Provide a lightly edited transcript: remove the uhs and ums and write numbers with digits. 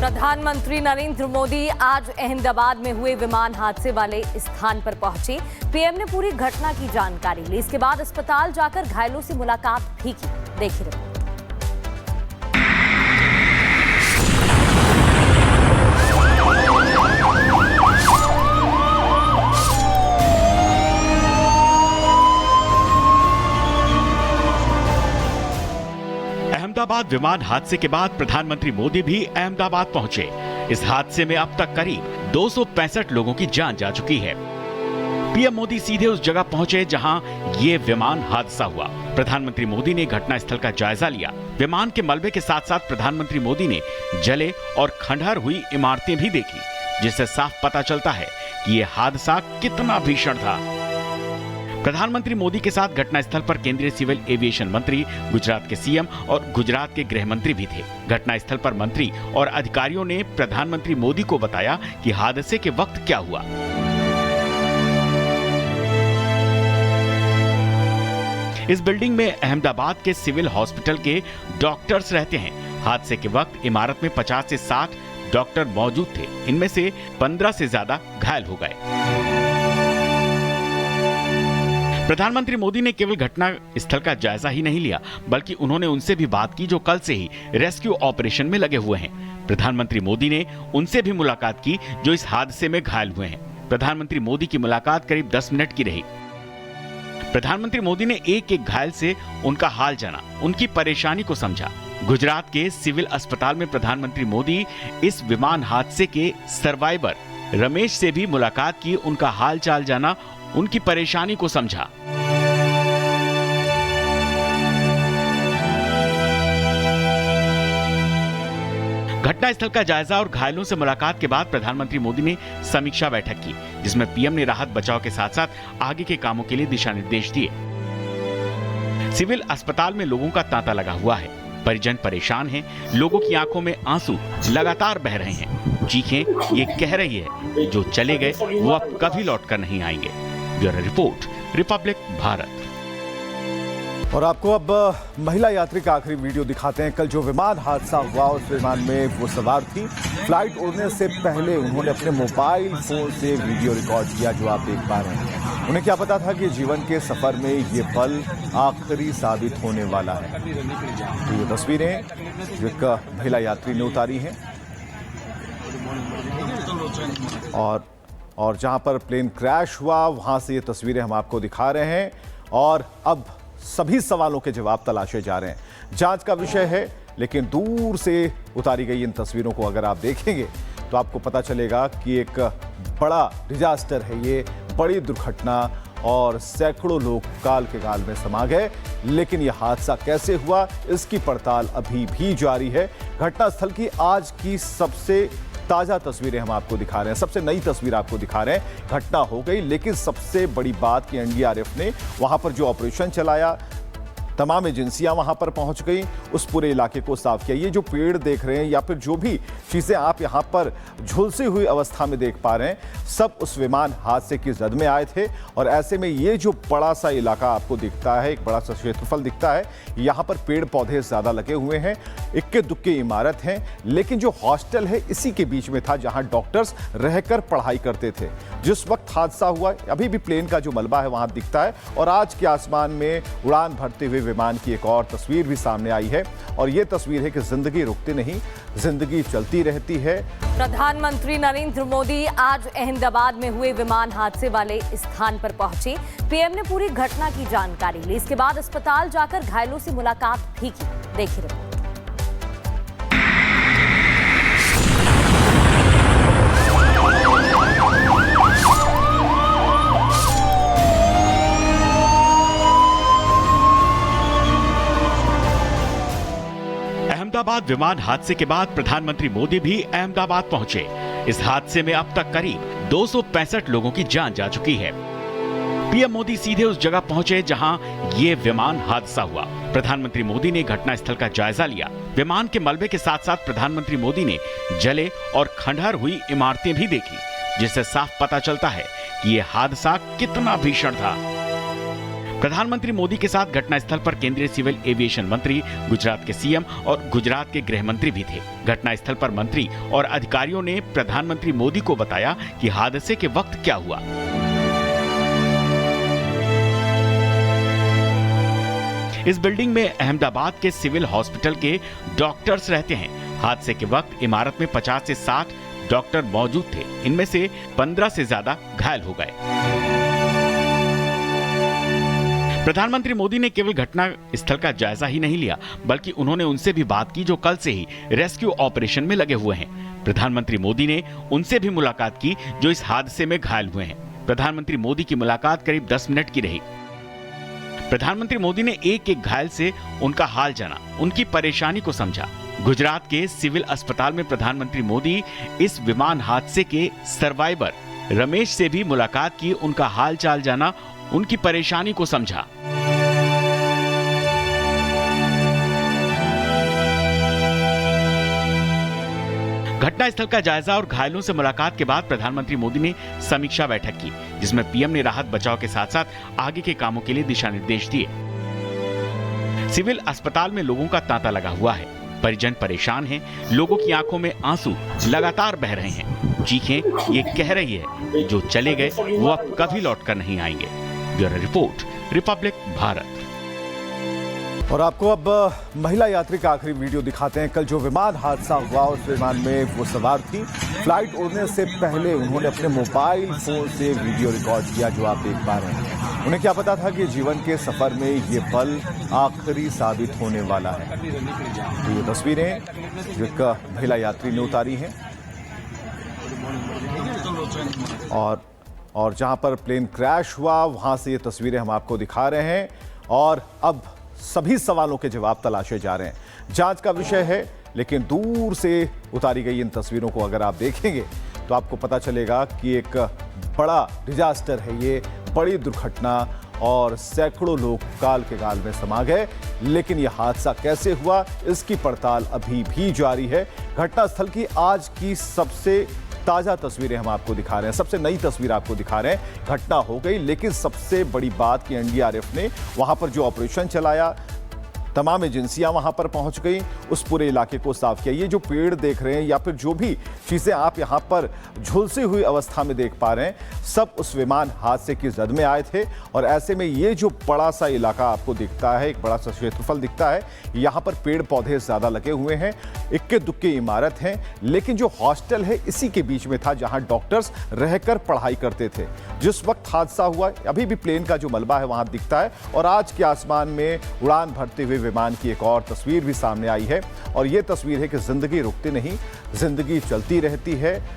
प्रधानमंत्री नरेंद्र मोदी आज अहमदाबाद में हुए विमान हादसे वाले स्थान पर पहुंचे। पीएम ने पूरी घटना की जानकारी ली। इसके बाद अस्पताल जाकर घायलों से मुलाकात भी की। देखिए रिपोर्ट। अहमदाबाद विमान हादसे के बाद प्रधानमंत्री मोदी भी अहमदाबाद पहुंचे। इस हादसे में अब तक करीब 265 लोगों की जान जा चुकी है। पीएम मोदी सीधे उस जगह पहुंचे जहां ये विमान हादसा हुआ। प्रधानमंत्री मोदी ने घटनास्थल का जायजा लिया। विमान के मलबे के साथ साथ प्रधानमंत्री मोदी ने जले और खंडहर हुई इमारतें भी देखी, जिससे साफ पता चलता है कि ये हादसा कितना भीषण था। प्रधानमंत्री मोदी के साथ घटनास्थल पर केंद्रीय सिविल एविएशन मंत्री, गुजरात के सीएम और गुजरात के गृह मंत्री भी थे। घटनास्थल पर मंत्री और अधिकारियों ने प्रधानमंत्री मोदी को बताया कि हादसे के वक्त क्या हुआ। इस बिल्डिंग में अहमदाबाद के सिविल हॉस्पिटल के डॉक्टर्स रहते हैं। हादसे के वक्त इमारत में 50 से 60 डॉक्टर मौजूद थे। इनमें से 15 से ज्यादा घायल हो गए। प्रधानमंत्री मोदी ने केवल घटना स्थल का जायजा ही नहीं लिया, बल्कि उन्होंने उनसे भी बात की जो कल से ही रेस्क्यू ऑपरेशन में लगे हुए हैं। प्रधानमंत्री मोदी ने उनसे भी मुलाकात की जो इस हादसे में घायल हुए हैं। प्रधानमंत्री मोदी की मुलाकात करीब 10 मिनट की रही। प्रधानमंत्री मोदी ने एक एक घायल से उनका हाल जाना, उनकी परेशानी को समझा। गुजरात के सिविल अस्पताल में प्रधानमंत्री मोदी इस विमान हादसे के सर्वाइवर रमेश से भी मुलाकात की, उनका हाल चाल जाना, उनकी परेशानी को समझा। घटनास्थल का जायजा और घायलों से मुलाकात के बाद प्रधानमंत्री मोदी ने समीक्षा बैठक की, जिसमें पीएम ने राहत बचाव के साथ साथ आगे के कामों के लिए दिशा निर्देश दिए। सिविल अस्पताल में लोगों का तांता लगा हुआ है। परिजन परेशान हैं, लोगों की आंखों में आंसू लगातार बह रहे हैं। चीखें ये कह रही है जो चले गए वो अब कभी लौटकर नहीं आएंगे। Bureau report, Republic Bharat. और आपको अब महिला यात्री का आखिरी वीडियो दिखाते हैं। कल जो विमान हादसा हुआ उस विमान में वो सवार थी। फ्लाइट उड़ने से पहले उन्होंने अपने मोबाइल फोन से वीडियो रिकॉर्ड किया, जो आप देख पा रहे हैं। उन्हें क्या पता था कि जीवन के सफर में ये पल आखिरी साबित होने वाला है। तो ये तस्वीरें जो एक महिला यात्री ने उतारी हैं और जहां पर प्लेन क्रैश हुआ वहां से ये तस्वीरें हम आपको दिखा रहे हैं। और अब सभी सवालों के जवाब तलाशे जा रहे हैं। जांच का विषय है, लेकिन दूर से उतारी गई इन तस्वीरों को अगर आप देखेंगे तो आपको पता चलेगा कि एक बड़ा डिजास्टर है ये, बड़ी दुर्घटना, और सैकड़ों लोग काल के गाल में समा गए। लेकिन यह हादसा कैसे हुआ इसकी पड़ताल अभी भी जारी है। घटनास्थल की आज की सबसे ताज़ा तस्वीरें हम आपको दिखा रहे हैं, सबसे नई तस्वीर आपको दिखा रहे हैं। घटना हो गई, लेकिन सबसे बड़ी बात कि एनडीआरएफ ने वहां पर जो ऑपरेशन चलाया, तमाम एजेंसियां वहां पर पहुंच गई, उस पूरे इलाके को साफ किया। ये जो पेड़ देख रहे हैं या फिर जो भी चीज़ें आप यहां पर झुलसी हुई अवस्था में देख पा रहे हैं, सब उस विमान हादसे की जद में आए थे। और ऐसे में ये जो बड़ा सा इलाका आपको दिखता है, एक बड़ा सा क्षेत्रफल दिखता है, यहाँ पर पेड़ पौधे ज़्यादा लगे हुए हैं, इक्के दुक्के इमारत हैं। लेकिन जो हॉस्टल है इसी के बीच में था जहाँ डॉक्टर्स रहकर पढ़ाई करते थे। जिस वक्त हादसा हुआ अभी भी प्लेन का जो मलबा है वहाँ दिखता है। और आज के आसमान में उड़ान भरते हुए विमान की एक और तस्वीर भी सामने आई है। और ये तस्वीर है कि जिंदगी रुकती नहीं, जिंदगी चलती रहती है। प्रधानमंत्री नरेंद्र मोदी आज अहमदाबाद में हुए विमान हादसे वाले स्थान पर पहुंचे। पीएम ने पूरी घटना की जानकारी ली। इसके बाद अस्पताल जाकर घायलों से मुलाकात भी की। देखिए रिपोर्ट। अहमदाबाद विमान हादसे के बाद प्रधानमंत्री मोदी भी अहमदाबाद पहुंचे। इस हादसे में अब तक करीब 265 लोगों की जान जा चुकी है। पीएम मोदी सीधे उस जगह पहुंचे जहां ये विमान हादसा हुआ। प्रधानमंत्री मोदी ने घटनास्थल का जायजा लिया। विमान के मलबे के साथ साथ प्रधानमंत्री मोदी ने जले और खंडहर हुई इमारतें भी देखी, जिससे साफ पता चलता है कि ये हादसा कितना भीषण था। प्रधानमंत्री मोदी के साथ घटनास्थल पर केंद्रीय सिविल एविएशन मंत्री, गुजरात के सीएम और गुजरात के गृह मंत्री भी थे। घटनास्थल पर मंत्री और अधिकारियों ने प्रधानमंत्री मोदी को बताया कि हादसे के वक्त क्या हुआ। इस बिल्डिंग में अहमदाबाद के सिविल हॉस्पिटल के डॉक्टर्स रहते हैं। हादसे के वक्त इमारत में 50 से 60 डॉक्टर मौजूद थे। इनमें से 15 से ज्यादा घायल हो गए। प्रधानमंत्री मोदी ने केवल घटना स्थल का जायजा ही नहीं लिया, बल्कि उन्होंने उनसे भी बात की जो कल से ही रेस्क्यू ऑपरेशन में लगे हुए हैं। प्रधानमंत्री मोदी ने उनसे भी मुलाकात की जो इस हादसे में घायल हुए हैं। प्रधानमंत्री मोदी की मुलाकात करीब 10 मिनट की रही। प्रधानमंत्री मोदी ने एक एक घायल से उनका हाल जाना, उनकी परेशानी को समझा। गुजरात के सिविल अस्पताल में प्रधानमंत्री मोदी इस विमान हादसे के सर्वाइवर रमेश से भी मुलाकात की, उनका हाल चाल जाना, उनकी परेशानी को समझा। घटनास्थल का जायजा और घायलों से मुलाकात के बाद प्रधानमंत्री मोदी ने समीक्षा बैठक की, जिसमें पीएम ने राहत बचाव के साथ साथ आगे के कामों के लिए दिशा निर्देश दिए। सिविल अस्पताल में लोगों का तांता लगा हुआ है, परिजन परेशान हैं, लोगों की आंखों में आंसू लगातार बह रहे हैं। चीखें ये कह रही है जो चले गए वो अब कभी लौटकर नहीं आएंगे। Bureau report, Republic Bharat. और आपको अब महिला यात्री का आखिरी वीडियो दिखाते हैं। कल जो विमान हादसा हुआ उस विमान में वो सवार थी। फ्लाइट उड़ने से पहले उन्होंने अपने मोबाइल फोन से वीडियो रिकॉर्ड किया, जो आप देख पा रहे हैं। उन्हें क्या पता था कि जीवन के सफर में ये पल आखिरी साबित होने वाला है। तो ये तस्वीरें जो एक महिला यात्री ने उतारी हैं और जहां पर प्लेन क्रैश हुआ वहां से ये तस्वीरें हम आपको दिखा रहे हैं। और अब सभी सवालों के जवाब तलाशे जा रहे हैं। जांच का विषय है, लेकिन दूर से उतारी गई इन तस्वीरों को अगर आप देखेंगे तो आपको पता चलेगा कि एक बड़ा डिजास्टर है ये, बड़ी दुर्घटना, और सैकड़ों लोग काल के गाल में समा गए। लेकिन यह हादसा कैसे हुआ इसकी पड़ताल अभी भी जारी है। घटनास्थल की आज की सबसे ताजा तस्वीरें हम आपको दिखा रहे हैं, सबसे नई तस्वीर आपको दिखा रहे हैं। घटना हो गई, लेकिन सबसे बड़ी बात कि एनडीआरएफ ने वहां पर जो ऑपरेशन चलाया, तमाम एजेंसियां वहां पर पहुंच गई, उस पूरे इलाके को साफ किया। ये जो पेड़ देख रहे हैं या फिर जो भी चीजें आप यहां पर झुलसी हुई अवस्था में देख पा रहे हैं, सब उस विमान हादसे की जद में आए थे। और ऐसे में ये जो बड़ा सा इलाका आपको दिखता है, एक बड़ा सा क्षेत्रफल दिखता है, यहां पर पेड़ पौधे ज्यादा लगे हुए हैं, इक्के दुक्के इमारत हैं। लेकिन जो हॉस्टल है इसी के बीच में था जहां डॉक्टर्स रहकर पढ़ाई करते थे। जिस वक्त हादसा हुआ अभी भी प्लेन का जो मलबा है वहां दिखता है। और आज के आसमान में उड़ान भरते हुए विमान की एक और तस्वीर भी सामने आई है। और यह तस्वीर है कि जिंदगी रुकती नहीं, जिंदगी चलती रहती है।